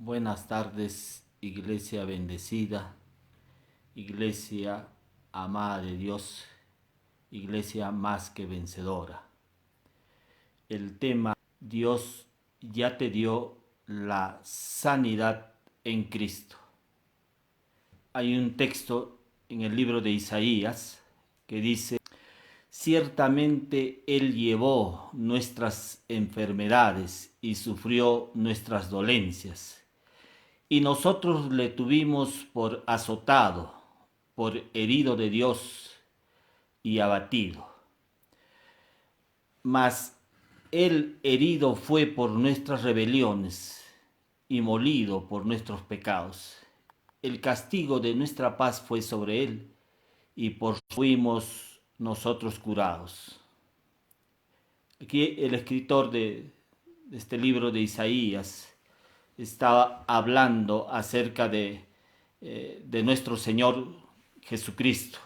Buenas tardes, iglesia bendecida, iglesia amada de Dios, iglesia más que vencedora. El tema: Dios ya te dio la sanidad en Cristo. Hay un texto en el libro de Isaías que dice: ciertamente Él llevó nuestras enfermedades y sufrió nuestras dolencias. Y nosotros le tuvimos por azotado, por herido de Dios y abatido. Mas Él herido fue por nuestras rebeliones y molido por nuestros pecados. El castigo de nuestra paz fue sobre Él, y por su fuimos nosotros curados. Aquí el escritor de este libro de Isaías estaba hablando acerca de nuestro Señor Jesucristo.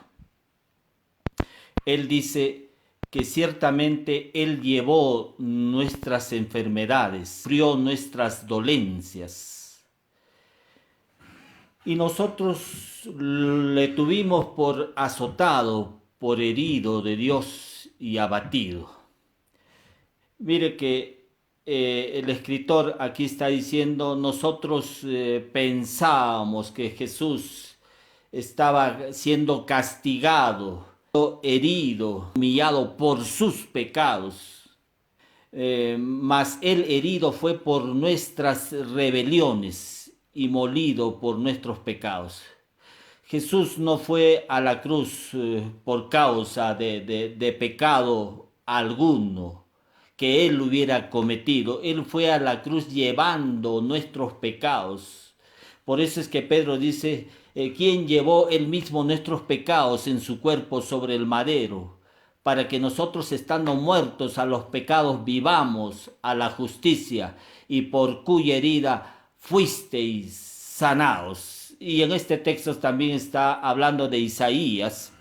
Él dice que ciertamente Él llevó nuestras enfermedades, sufrió nuestras dolencias. Y nosotros le tuvimos por azotado, por herido de Dios y abatido. Mire que el escritor aquí está diciendo: nosotros pensábamos que Jesús estaba siendo castigado, herido, humillado por sus pecados, mas Él herido fue por nuestras rebeliones y molido por nuestros pecados. Jesús no fue a la cruz por causa de pecado alguno que Él hubiera cometido. Él fue a la cruz llevando nuestros pecados. Por eso es que Pedro dice: ¿quién llevó Él mismo nuestros pecados en su cuerpo sobre el madero? Para que nosotros, estando muertos a los pecados, vivamos a la justicia, y por cuya herida fuisteis sanados. Y en este texto también está hablando de Isaías,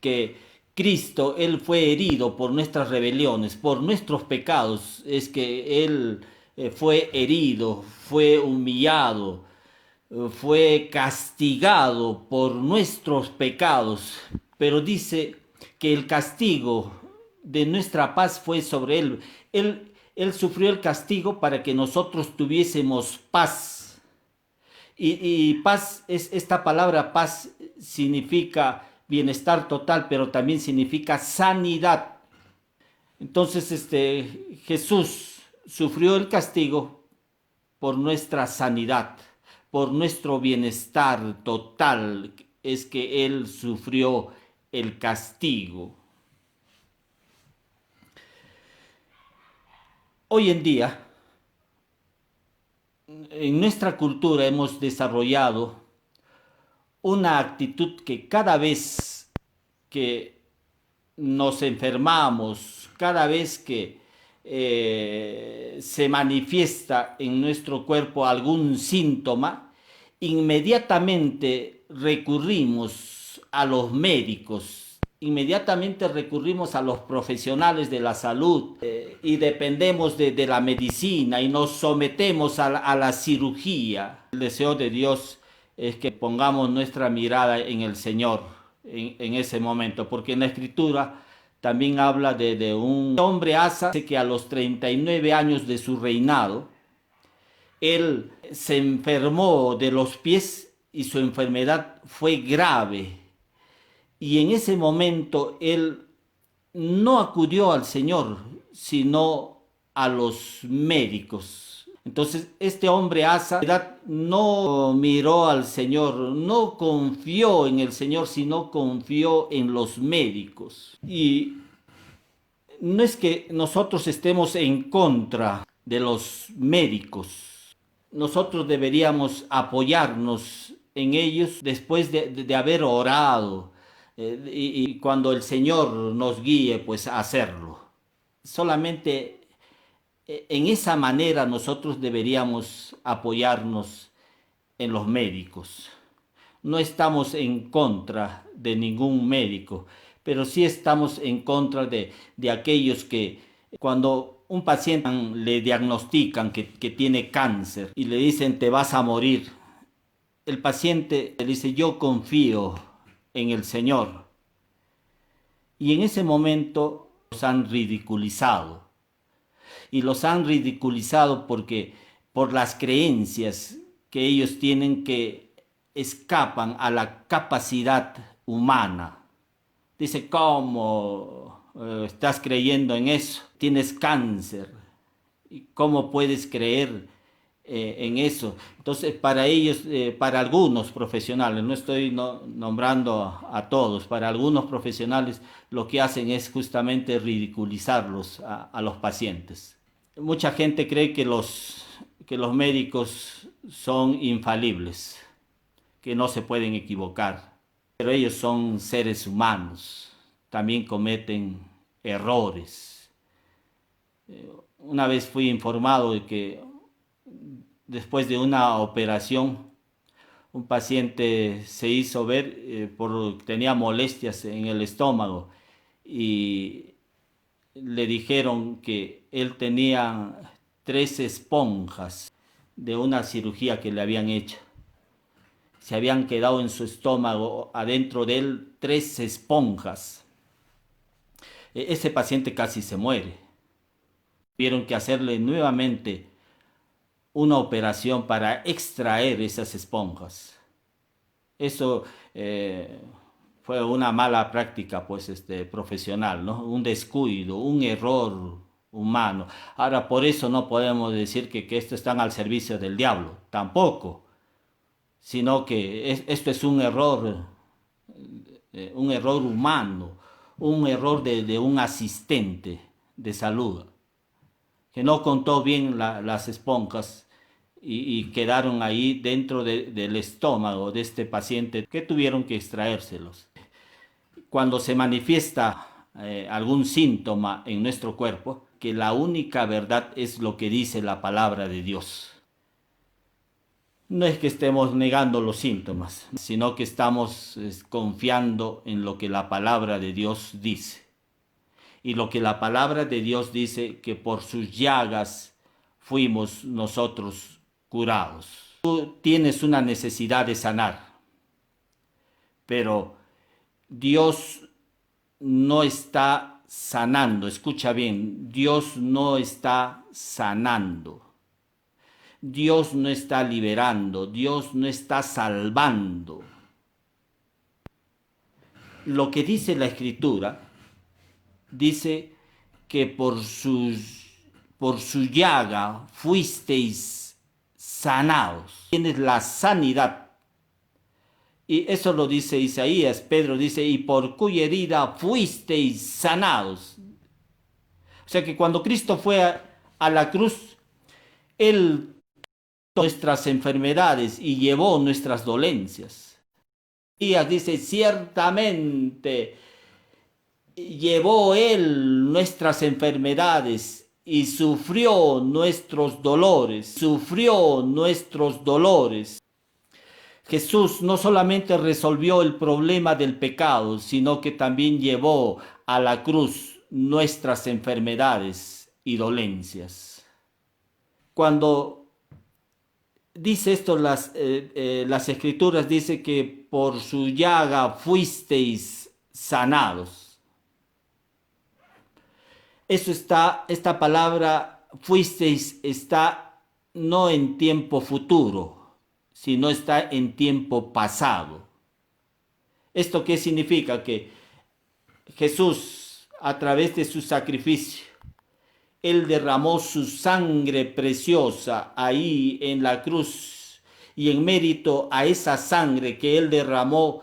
que Cristo, Él fue herido por nuestras rebeliones, por nuestros pecados, es que Él fue herido, fue humillado, fue castigado por nuestros pecados. Pero dice que el castigo de nuestra paz fue sobre Él. Él sufrió el castigo para que nosotros tuviésemos paz. Y paz, esta palabra paz significa bienestar total, pero también significa sanidad. Entonces, Jesús sufrió el castigo por nuestra sanidad, por nuestro bienestar total. Es que Él sufrió el castigo. Hoy en día, en nuestra cultura hemos desarrollado una actitud que cada vez que nos enfermamos, cada vez que se manifiesta en nuestro cuerpo algún síntoma, inmediatamente recurrimos a los médicos, inmediatamente recurrimos a los profesionales de la salud, y dependemos de la medicina y nos sometemos a la cirugía. El deseo de Dios es que pongamos nuestra mirada en el Señor en ese momento, porque en la Escritura también habla de un hombre Asa, que a los 39 años de su reinado, él se enfermó de los pies y su enfermedad fue grave. Y en ese momento él no acudió al Señor, sino a los médicos. Entonces este hombre Asa no miró al Señor, no confió en el Señor, sino confió en los médicos. Y no es que nosotros estemos en contra de los médicos. Nosotros deberíamos apoyarnos en ellos después de haber orado, y cuando el Señor nos guíe, pues a hacerlo. Solamente en esa manera nosotros deberíamos apoyarnos en los médicos. No estamos en contra de ningún médico, pero sí estamos en contra de aquellos que, cuando un paciente le diagnostican que tiene cáncer y le dicen te vas a morir. El paciente le dice yo confío en el Señor. Y en ese momento los han ridiculizado. Y los han ridiculizado porque por las creencias que ellos tienen que escapan a la capacidad humana. Dice, ¿cómo estás creyendo en eso? Tienes cáncer. ¿Cómo puedes creer en eso? Entonces, para ellos, para algunos profesionales, no estoy nombrando a todos, para algunos profesionales lo que hacen es justamente ridiculizarlos a los pacientes. Mucha gente cree que los médicos son infalibles, que no se pueden equivocar. Pero ellos son seres humanos, también cometen errores. Una vez fui informado de que después de una operación, un paciente se hizo ver porque tenía molestias en el estómago y le dijeron que él tenía 3 esponjas de una cirugía que le habían hecho. Se habían quedado en su estómago, adentro de él, 3 esponjas. Ese paciente casi se muere. Tuvieron que hacerle nuevamente una operación para extraer esas esponjas. Eso fue una mala práctica pues, profesional, ¿no? Un descuido, un error humano. Ahora, por eso no podemos decir que estos están al servicio del diablo, tampoco. Sino que esto es un error humano, un error de un asistente de salud, que no contó bien las esponjas y quedaron ahí dentro del estómago de este paciente que tuvieron que extraérselos. Cuando se manifiesta algún síntoma en nuestro cuerpo, que la única verdad es lo que dice la palabra de Dios. No es que estemos negando los síntomas, sino que estamos confiando en lo que la palabra de Dios dice. Y lo que la palabra de Dios dice, que por sus llagas fuimos nosotros curados. Tú tienes una necesidad de sanar, pero Dios no está sanando. Escucha bien, Dios no está sanando. Dios no está liberando, Dios no está salvando. Lo que dice la Escritura, dice que por su llaga fuisteis sanados. Tienes la sanidad. Y eso lo dice Isaías. Pedro dice, y por cuya herida fuisteis sanados. O sea que cuando Cristo fue a la cruz, Él nuestras enfermedades y llevó nuestras dolencias. Y dice, ciertamente llevó Él nuestras enfermedades y sufrió nuestros dolores, Jesús no solamente resolvió el problema del pecado, sino que también llevó a la cruz nuestras enfermedades y dolencias. Cuando dice esto las Escrituras, dice que por su llaga fuisteis sanados. Esta palabra fuisteis está no en tiempo futuro, sino está en tiempo pasado. ¿Esto qué significa? Que Jesús, a través de su sacrificio, Él derramó su sangre preciosa ahí en la cruz, y en mérito a esa sangre que Él derramó,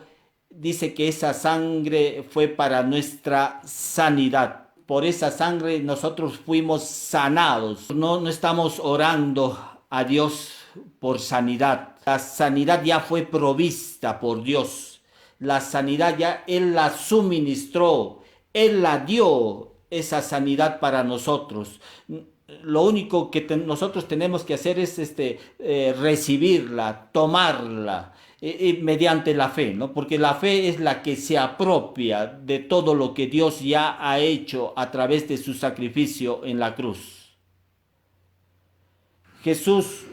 dice que esa sangre fue para nuestra sanidad. Por esa sangre nosotros fuimos sanados. No estamos orando a Dios por sanidad. La sanidad ya fue provista por Dios. La sanidad ya Él la suministró. Él la dio, esa sanidad para nosotros. Lo único que nosotros tenemos que hacer es recibirla, tomarla mediante la fe, ¿no? Porque la fe es la que se apropia de todo lo que Dios ya ha hecho a través de su sacrificio en la cruz. Jesús,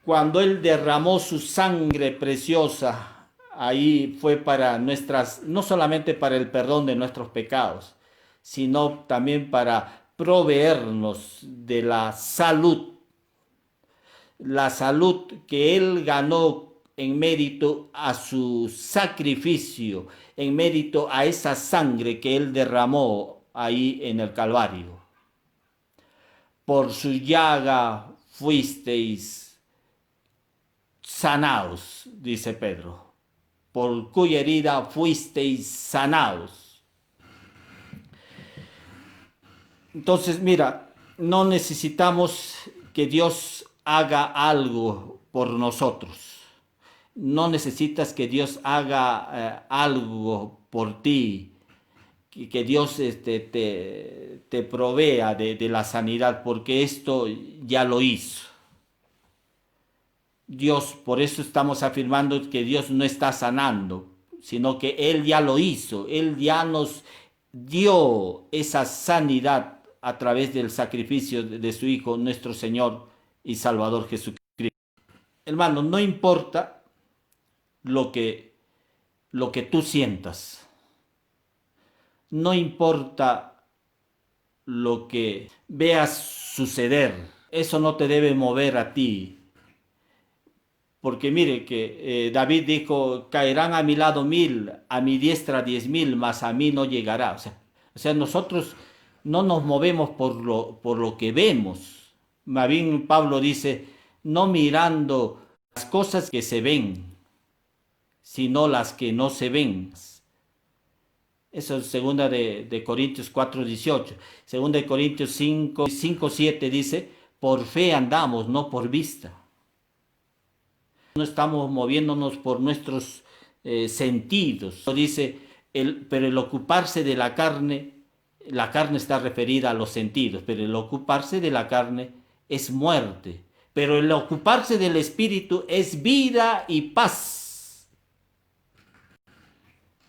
cuando Él derramó su sangre preciosa, ahí fue para nuestras, no solamente para el perdón de nuestros pecados, sino también para proveernos de la salud que Él ganó en mérito a su sacrificio, en mérito a esa sangre que Él derramó ahí en el Calvario. Por su llaga fuisteis sanados, dice Pedro, por cuya herida fuisteis sanados. Entonces, mira, no necesitamos que Dios haga algo por nosotros. No necesitas que Dios haga algo por ti, que Dios te provea de la sanidad, porque esto ya lo hizo. Dios, por eso estamos afirmando que Dios no está sanando, sino que Él ya lo hizo, Él ya nos dio esa sanidad a través del sacrificio de su Hijo, nuestro Señor y Salvador Jesucristo. Hermano, no importa lo que tú sientas, no importa lo que veas suceder, eso no te debe mover a ti. Porque mire que David dijo, caerán a mi lado 1000, a mi diestra 10.000, mas a mí no llegará. O sea, nosotros no nos movemos por lo que vemos. Más bien Pablo dice, no mirando las cosas que se ven, sino las que no se ven. Eso es segunda de Corintios 4:18. Segunda de Corintios 5:7 dice, por fe andamos, no por vista. No estamos moviéndonos por nuestros sentidos. Dice, pero el ocuparse de la carne está referida a los sentidos, pero el ocuparse de la carne es muerte. Pero el ocuparse del espíritu es vida y paz.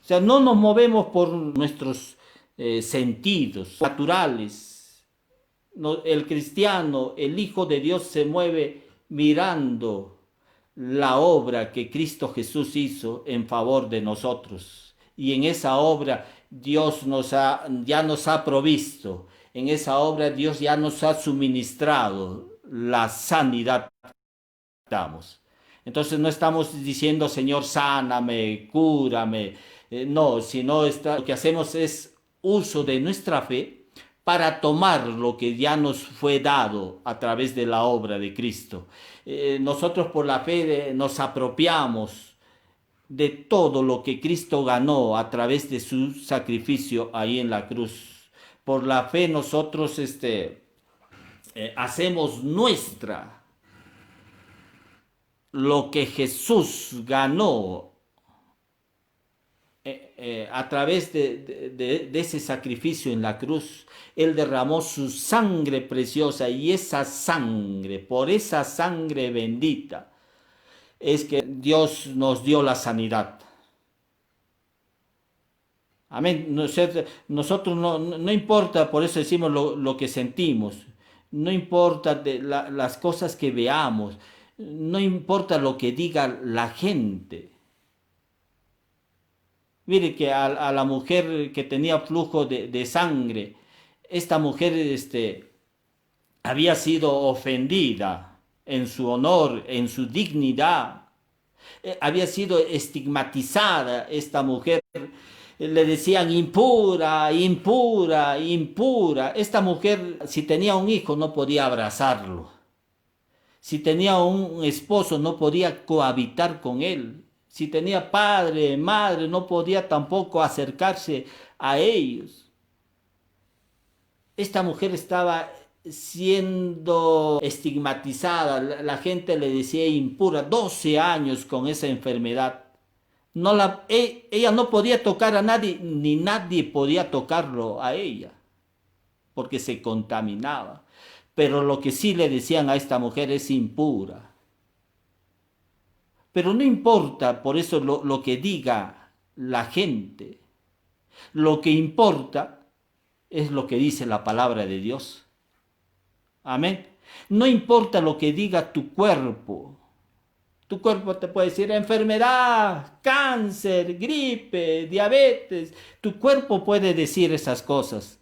O sea, no nos movemos por nuestros sentidos naturales. No, el cristiano, el Hijo de Dios se mueve mirando la obra que Cristo Jesús hizo en favor de nosotros. Y en esa obra Dios ya nos ha provisto. En esa obra Dios ya nos ha suministrado la sanidad que necesitamos. Entonces no estamos diciendo, Señor, sáname, cúrame. No, sino lo que hacemos es uso de nuestra fe para tomar lo que ya nos fue dado a través de la obra de Cristo. Nosotros por la fe nos apropiamos de todo lo que Cristo ganó a través de su sacrificio ahí en la cruz. Por la fe nosotros hacemos nuestra lo que Jesús ganó a través de ese sacrificio en la cruz. Él derramó su sangre preciosa y esa sangre, por esa sangre bendita, es que Dios nos dio la sanidad. Amén. Nosotros no importa, por eso decimos lo que sentimos, no importa las cosas que veamos, no importa lo que diga la gente. Mire que a la mujer que tenía flujo de sangre, esta mujer había sido ofendida en su honor, en su dignidad. Había sido estigmatizada esta mujer. Le decían impura, impura, impura. Esta mujer, si tenía un hijo, no podía abrazarlo. Si tenía un esposo, no podía cohabitar con él. Si tenía padre, madre, no podía tampoco acercarse a ellos. Esta mujer estaba siendo estigmatizada, la gente le decía impura, 12 años con esa enfermedad. Ella no podía tocar a nadie, ni nadie podía tocarlo a ella, porque se contaminaba. Pero lo que sí le decían a esta mujer es impura. Pero no importa por eso lo que diga la gente. Lo que importa es lo que dice la palabra de Dios. Amén. No importa lo que diga tu cuerpo. Tu cuerpo te puede decir enfermedad, cáncer, gripe, diabetes. Tu cuerpo puede decir esas cosas,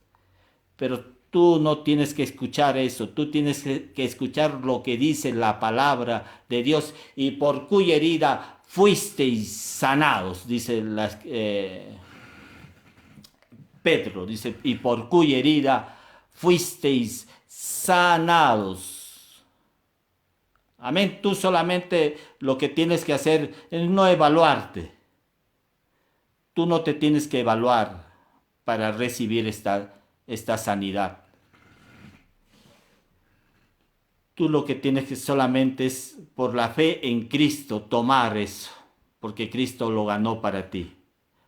pero tú no tienes que escuchar eso. Tú tienes que escuchar lo que dice la palabra de Dios y por cuya herida fuisteis sanados, dice Pedro, dice, y por cuya herida fuisteis sanados. Amén. Tú solamente lo que tienes que hacer es no evaluarte. Tú no te tienes que evaluar para recibir esta sanidad. Tú lo que tienes que solamente es por la fe en Cristo tomar eso, porque Cristo lo ganó para ti.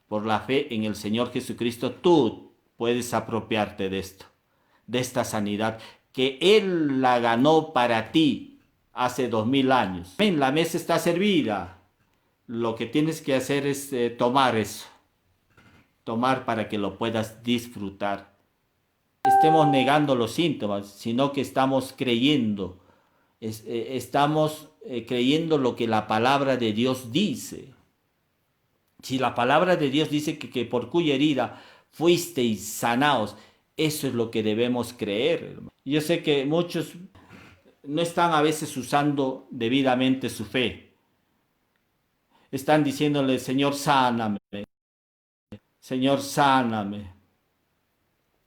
Por la fe en el Señor Jesucristo tú puedes apropiarte de esto, de esta sanidad que Él la ganó para ti hace 2000 años. Amén, la mesa está servida. Lo que tienes que hacer es tomar eso, tomar para que lo puedas disfrutar. Estemos negando los síntomas, sino que estamos creyendo. Estamos creyendo lo que la palabra de Dios dice. Si la palabra de Dios dice que por cuya herida fuisteis sanados, eso es lo que debemos creer, hermano. Yo sé que muchos no están a veces usando debidamente su fe. Están diciéndole, Señor, sáname. Señor, sáname.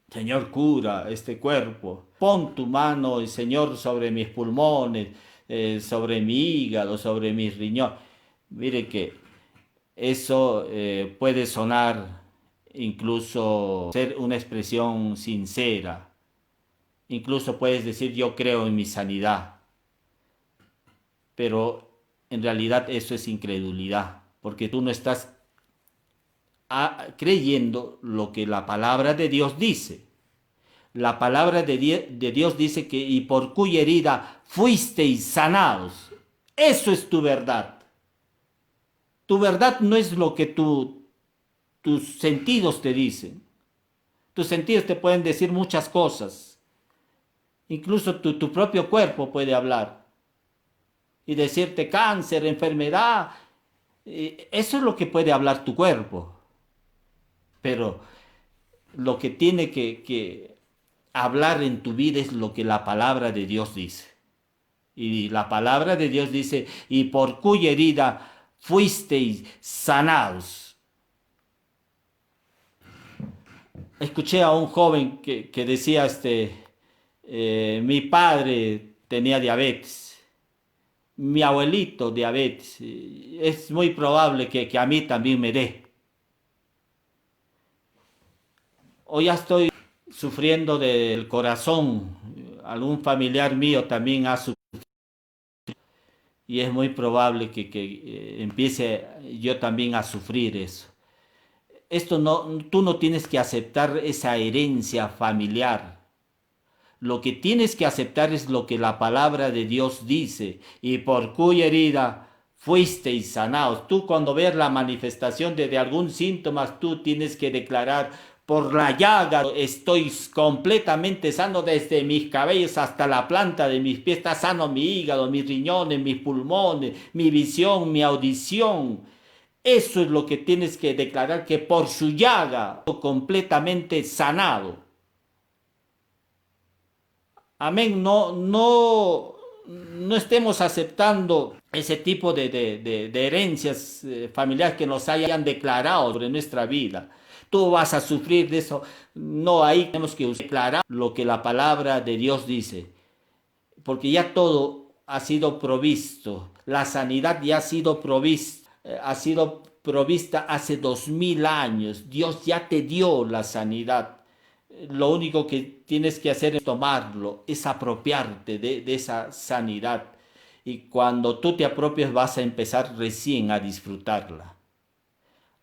Señor, cura este cuerpo. Pon tu mano, Señor, sobre mis pulmones, sobre mi hígado, sobre mis riñones. Mire que eso puede sonar incluso ser una expresión sincera. Incluso puedes decir yo creo en mi sanidad. Pero en realidad eso es incredulidad. Porque tú no estás creyendo lo que la palabra de Dios dice. La palabra de Dios dice que y por cuya herida fuisteis sanados. Eso es tu verdad. Tu verdad no es lo que tus sentidos te dicen. Tus sentidos te pueden decir muchas cosas. Incluso tu propio cuerpo puede hablar y decirte cáncer, enfermedad. Eso es lo que puede hablar tu cuerpo. Pero lo que tiene que hablar en tu vida es lo que la palabra de Dios dice. Y la palabra de Dios dice, y por cuya herida fuisteis sanados. Escuché a un joven que decía, mi padre tenía diabetes, mi abuelito diabetes, es muy probable que a mí también me dé. Hoy ya estoy sufriendo del corazón, algún familiar mío también ha sufrido y es muy probable que empiece yo también a sufrir eso. Esto no, tú no tienes que aceptar esa herencia familiar. Lo que tienes que aceptar es lo que la palabra de Dios dice y por cuya herida fuisteis sanados. Tú cuando ves la manifestación de algún síntoma, tú tienes que declarar por la llaga estoy completamente sano desde mis cabellos hasta la planta de mis pies. Está sano mi hígado, mis riñones, mis pulmones, mi visión, mi audición. Eso es lo que tienes que declarar, que por su llaga completamente sanado. Amén. No estemos aceptando ese tipo de herencias familiares que nos hayan declarado sobre nuestra vida. Tú vas a sufrir de eso. No, ahí tenemos que declarar lo que la palabra de Dios dice. Porque ya todo ha sido provisto. La sanidad ya ha sido provista hace 2000 años. Dios ya te dio la sanidad. Lo único que tienes que hacer es tomarlo, es apropiarte de esa sanidad. Y cuando tú te apropias vas a empezar recién a disfrutarla.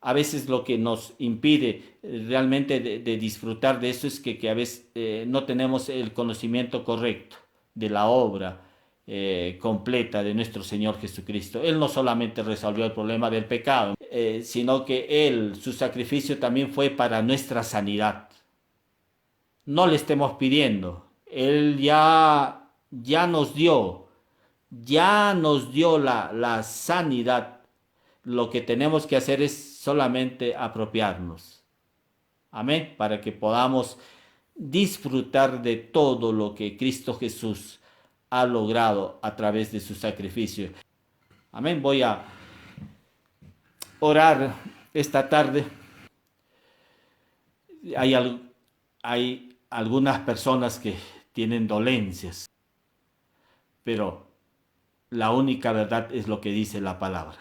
A veces lo que nos impide realmente de disfrutar de eso es que a veces no tenemos el conocimiento correcto de la obra completa de nuestro Señor Jesucristo. Él no solamente resolvió el problema del pecado, sino que Él, su sacrificio también fue para nuestra sanidad. No le estemos pidiendo. Él ya ya nos dio, ya nos dio la sanidad. Lo que tenemos que hacer es solamente apropiarnos. Amén. Para que podamos disfrutar de todo lo que Cristo Jesús ha logrado a través de su sacrificio. Amén. Voy a orar esta tarde. Hay algunas personas que tienen dolencias, pero la única verdad es lo que dice la palabra.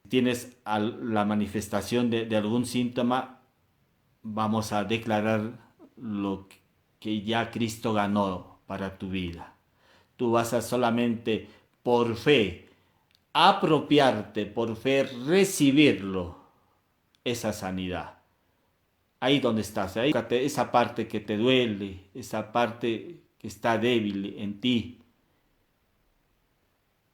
Si tienes la manifestación de algún síntoma, vamos a declarar lo que ya Cristo ganó para tu vida. Tú vas a solamente por fe apropiarte, por fe recibirlo, esa sanidad. Ahí donde estás, ahí esa parte que te duele, esa parte que está débil en ti.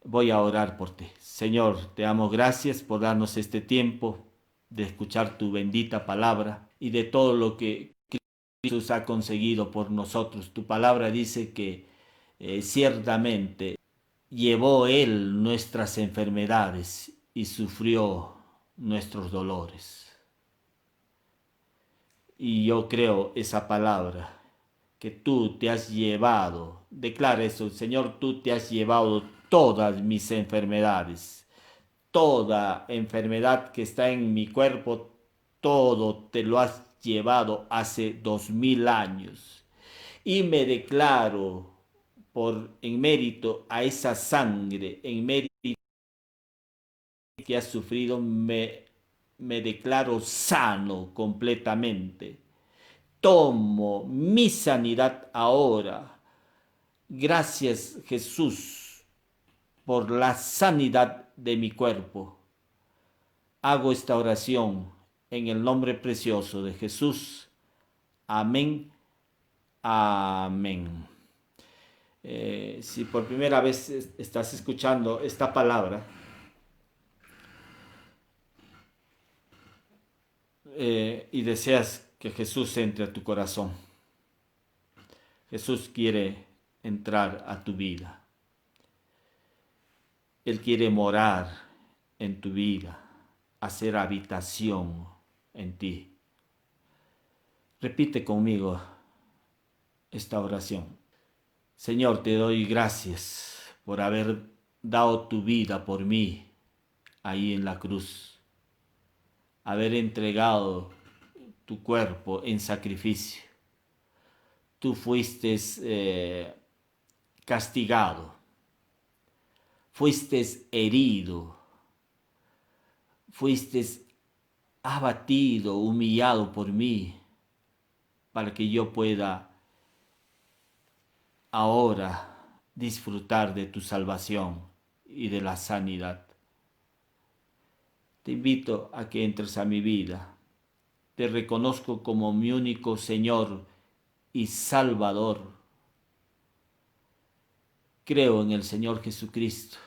Voy a orar por ti. Señor, te damos gracias por darnos este tiempo de escuchar tu bendita palabra y de todo lo que Jesús ha conseguido por nosotros. Tu palabra dice que ciertamente llevó Él nuestras enfermedades y sufrió nuestros dolores. Y yo creo esa palabra, que tú te has llevado, declara eso, Señor, tú te has llevado todas mis enfermedades, toda enfermedad que está en mi cuerpo, todo te lo has llevado hace 2000 años. Y me declaro en mérito a esa sangre, en mérito que has sufrido, me declaro sano completamente. Tomo mi sanidad ahora. Gracias, Jesús, por la sanidad de mi cuerpo. Hago esta oración en el nombre precioso de Jesús. Amén. Amén. Si por primera vez estás escuchando esta palabra, y deseas que Jesús entre a tu corazón, Jesús quiere entrar a tu vida. Él quiere morar en tu vida, hacer habitación en ti. Repite conmigo esta oración. Señor, te doy gracias por haber dado tu vida por mí ahí en la cruz, haber entregado tu cuerpo en sacrificio. Tú fuiste castigado, fuiste herido, fuiste abatido, humillado por mí, para que yo pueda ahora disfrutar de tu salvación y de la sanidad. Te invito a que entres a mi vida. Te reconozco como mi único Señor y Salvador. Creo en el Señor Jesucristo.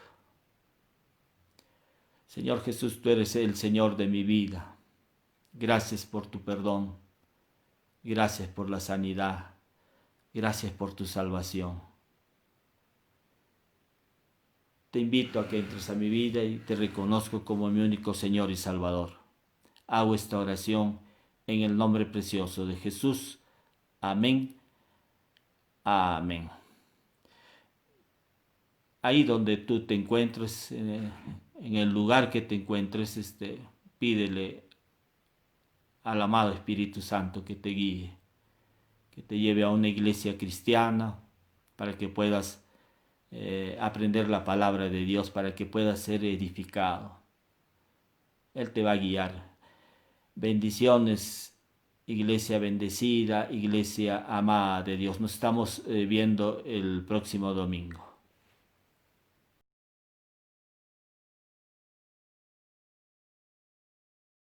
Señor Jesús, tú eres el Señor de mi vida. Gracias por tu perdón. Gracias por la sanidad. Gracias por tu salvación. Te invito a que entres a mi vida y te reconozco como mi único Señor y Salvador. Hago esta oración en el nombre precioso de Jesús. Amén. Amén. Ahí donde tú te encuentres, en el lugar que te encuentres, pídele al amado Espíritu Santo que te guíe, que te lleve a una iglesia cristiana para que puedas aprender la palabra de Dios, para que puedas ser edificado. Él te va a guiar. Bendiciones, iglesia bendecida, iglesia amada de Dios. Nos estamos viendo el próximo domingo.